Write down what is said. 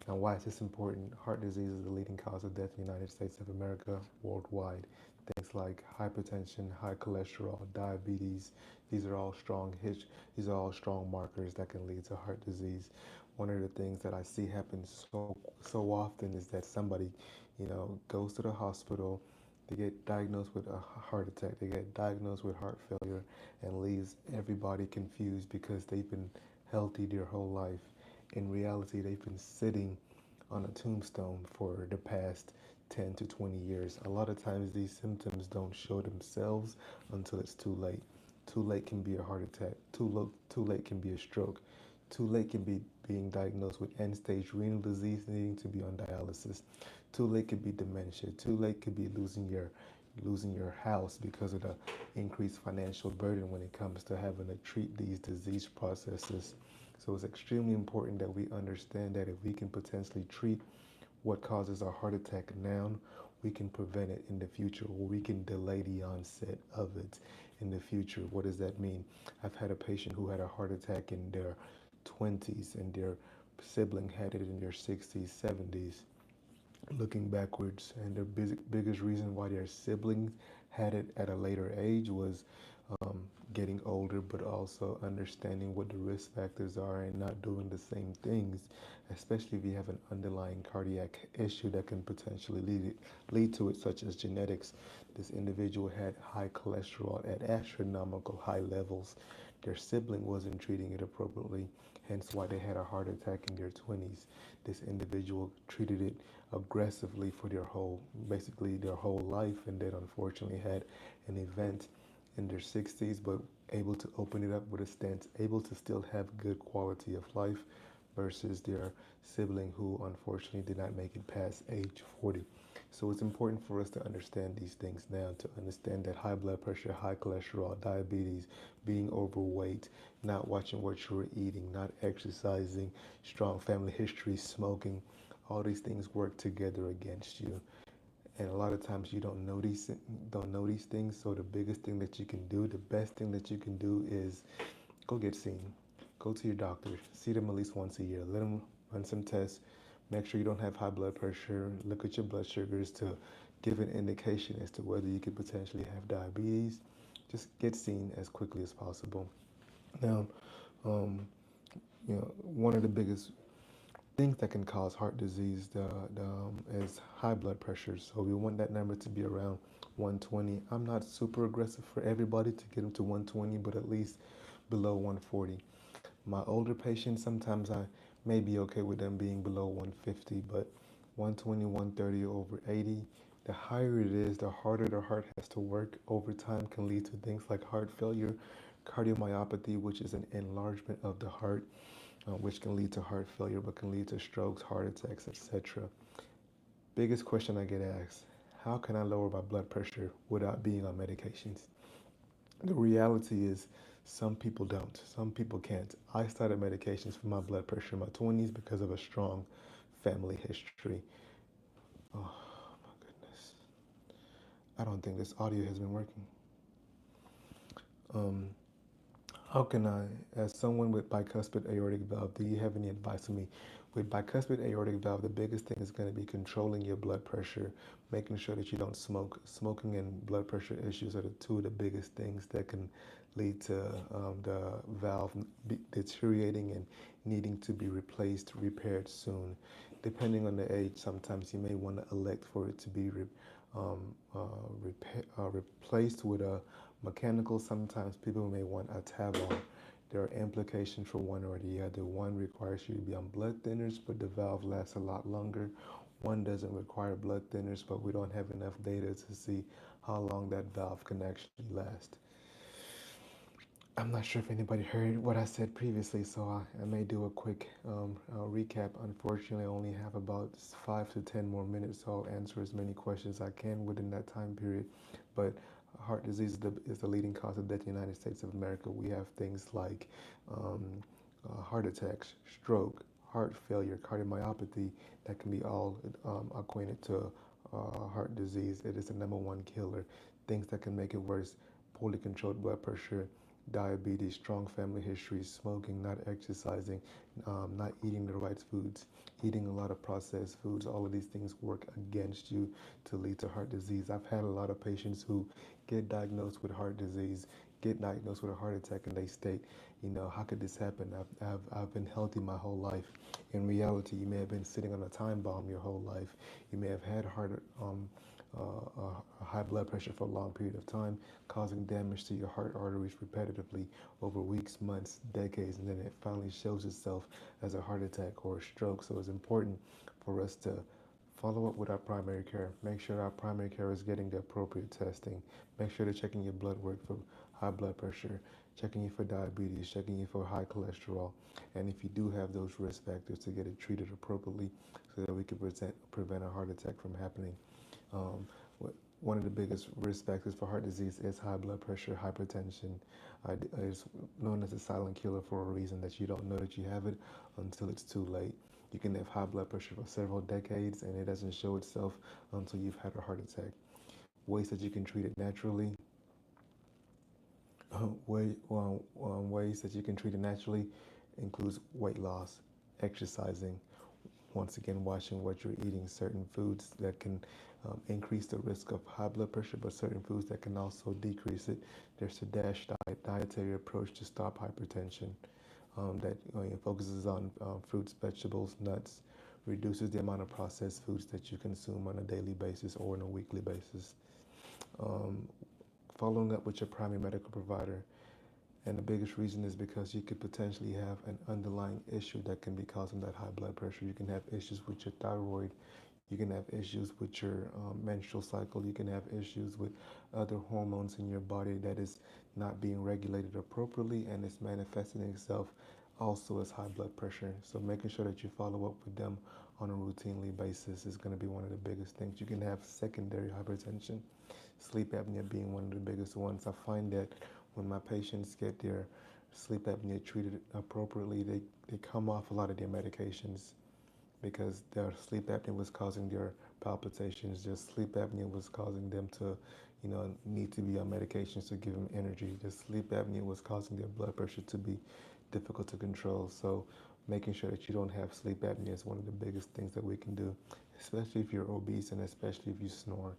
Now, why is this important? Heart disease is the leading cause of death in the United States of America, worldwide. Things like hypertension, high cholesterol, diabetes, these are all strong these are all strong markers that can lead to heart disease. One of the things that I see happen so often is that somebody, goes to the hospital, they get diagnosed with a heart attack, they get diagnosed with heart failure, and leaves everybody confused because they've been healthy their whole life. In reality, they've been sitting on a tombstone for the past 10 to 20 years. A lot of times, these symptoms don't show themselves until it's too late. Too late can be a heart attack, too late can be a stroke, too late can be being diagnosed with end stage renal disease needing to be on dialysis. Too late could be dementia. Too late could be losing your house because of the increased financial burden when it comes to having to treat these disease processes. So it's extremely important that we understand that if we can potentially treat what causes a heart attack now, we can prevent it in the future, or we can delay the onset of it in the future. What does that mean? I've had a patient who had a heart attack in their 20s and their sibling had it in their 60s, 70s. Looking backwards, and the biggest reason why their siblings had it at a later age was um, getting older, but also understanding what the risk factors are and not doing the same things, especially if you have an underlying cardiac issue that can potentially lead to it, such as genetics. This individual had high cholesterol at astronomical high levels. Their sibling wasn't treating it appropriately, hence why they had a heart attack in their 20s. This individual treated it aggressively for basically their whole life, and then unfortunately had an event in their 60s, but able to open it up with a stent, able to still have good quality of life versus their sibling who unfortunately did not make it past age 40. So it's important for us to understand these things now, to understand that high blood pressure, high cholesterol, diabetes, being overweight, not watching what you're eating, not exercising, strong family history, smoking, all these things work together against you. And a lot of times you don't know these things. So the biggest thing that you can do, the best thing that you can do is go get seen. Go to your doctor. See them at least once a year. Let them run some tests. Make sure you don't have high blood pressure. Look at your blood sugars to give an indication as to whether you could potentially have diabetes. Just get seen as quickly as possible. Now, um, one of the biggest things that can cause heart disease is high blood pressure. So we want that number to be around 120. I'm not super aggressive for everybody to get them to 120, but at least below 140. My older patients, sometimes I may be okay with them being below 150, but 120, 130 over 80, the higher it is, the harder the heart has to work. Over time can lead to things like heart failure, cardiomyopathy, which is an enlargement of the heart, which can lead to heart failure, but can lead to strokes, heart attacks, etc. Biggest question I get asked: how can I lower my blood pressure without being on medications? The reality is, some people don't. Some people can't. I started medications for my blood pressure in my 20s because of a strong family history. Oh my goodness. I don't think this audio has been working. Um, How can I, as someone with bicuspid aortic valve, do you have any advice for me? With bicuspid aortic valve, the biggest thing is going to be controlling your blood pressure, making sure that you don't smoke. Smoking and blood pressure issues are the two of the biggest things that can lead to the valve deteriorating and needing to be repaired soon. Depending on the age, sometimes you may want to elect for it to be replaced with a mechanical. Sometimes people may want a Tavon. There are implications for one or the other. One requires you to be on blood thinners, but the valve lasts a lot longer. One doesn't require blood thinners, but we don't have enough data to see how long that valve can actually last. I'm not sure if anybody heard what I said previously, so I may do a quick recap. Unfortunately, I only have about 5 to 10 more minutes, so I'll answer as many questions as I can within that time period. But heart disease is the leading cause of death in the United States of America. We have things like um, heart attacks, stroke, heart failure, cardiomyopathy that can be all acquainted to heart disease. It is the number one killer. Things that can make it worse: poorly controlled blood pressure, diabetes, strong family history, smoking, not exercising, not eating the right foods, eating a lot of processed foods, all of these things work against you to lead to heart disease. I've had a lot of patients who get diagnosed with heart disease, get diagnosed with a heart attack, and they state, how could this happen? I've been healthy my whole life. In reality, you may have been sitting on a time bomb your whole life. You may have had high blood pressure for a long period of time, causing damage to your heart arteries repetitively over weeks, months, decades, and then it finally shows itself as a heart attack or a stroke. So it's important for us to follow up with our primary care. Make sure our primary care is getting the appropriate testing. Make sure they're checking your blood work for high blood pressure, checking you for diabetes, checking you for high cholesterol. And if you do have those risk factors, to get it treated appropriately so that we can prevent a heart attack from happening. Um, One of the biggest risk factors for heart disease is high blood pressure, hypertension. It's known as a silent killer for a reason, that you don't know that you have it until it's too late. You can have high blood pressure for several decades and it doesn't show itself until you've had a heart attack. Ways that you can treat it naturally. Ways that you can treat it naturally includes weight loss, exercising, once again watching what you're eating, certain foods that can increase the risk of high blood pressure, but certain foods that can also decrease it. There's a DASH dietary approach to stop hypertension, that focuses on fruits, vegetables, nuts, reduces the amount of processed foods that you consume on a daily basis or on a weekly basis. Um, Following up with your primary medical provider. And the biggest reason is because you could potentially have an underlying issue that can be causing that high blood pressure. You can have issues with your thyroid. You can have issues with your menstrual cycle. You can have issues with other hormones in your body that is not being regulated appropriately, and it's manifesting itself also as high blood pressure. So making sure that you follow up with them on a routinely basis is going to be one of the biggest things. You can have secondary hypertension, sleep apnea being one of the biggest ones. I find that when my patients get their sleep apnea treated appropriately, they come off a lot of their medications because their sleep apnea was causing their palpitations. Their sleep apnea was causing them to, need to be on medications to give them energy. The sleep apnea was causing their blood pressure to be difficult to control. So making sure that you don't have sleep apnea is one of the biggest things that we can do, especially if you're obese and especially if you snore.